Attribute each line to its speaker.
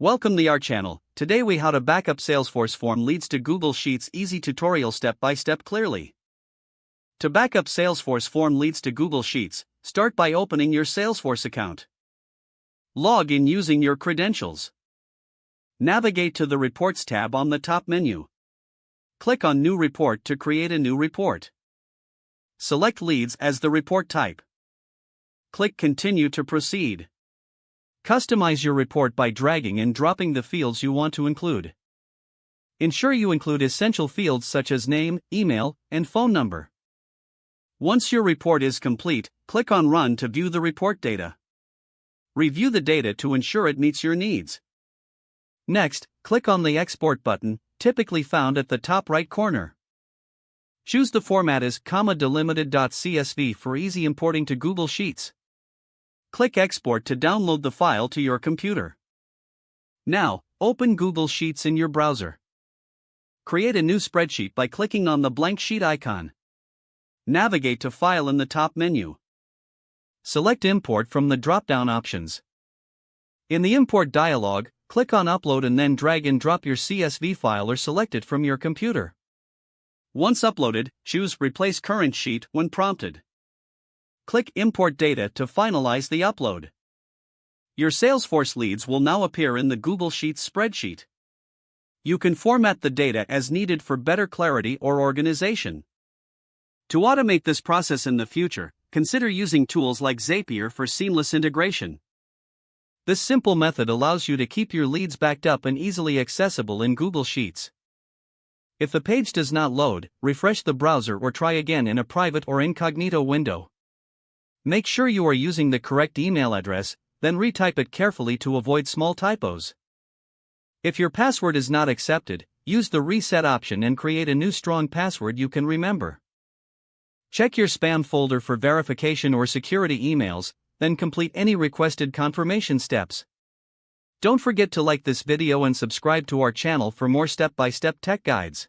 Speaker 1: Welcome to our channel. Today we how to backup Salesforce form leads to Google Sheets easy tutorial step by step clearly. To backup Salesforce form leads to Google Sheets, start by opening your Salesforce account. Log in using your credentials. Navigate to the Reports tab on the top menu. Click on New Report to create a new report. Select Leads as the report type. Click Continue to proceed. Customize your report by dragging and dropping the fields you want to include. Ensure you include essential fields such as name, email, and phone number. Once your report is complete, click on Run to view the report data. Review the data to ensure it meets your needs. Next, click on the Export button, typically found at the top right corner. Choose the format as delimited.csv for easy importing to Google Sheets. Click Export to download the file to your computer. Now, open Google Sheets in your browser. Create a new spreadsheet by clicking on the blank sheet icon. Navigate to File in the top menu. Select Import from the drop-down options. In the Import dialog, click on Upload and then drag and drop your CSV file or select it from your computer. Once uploaded, choose Replace Current Sheet when prompted. Click Import Data to finalize the upload. Your Salesforce leads will now appear in the Google Sheets spreadsheet. You can format the data as needed for better clarity or organization. To automate this process in the future, consider using tools like Zapier for seamless integration. This simple method allows you to keep your leads backed up and easily accessible in Google Sheets. If the page does not load, refresh the browser or try again in a private or incognito window. Make sure you are using the correct email address, then retype it carefully to avoid small typos. If your password is not accepted, use the Reset option and create a new strong password you can remember. Check your spam folder for verification or security emails, then complete any requested confirmation steps. Don't forget to like this video and subscribe to our channel for more step-by-step tech guides.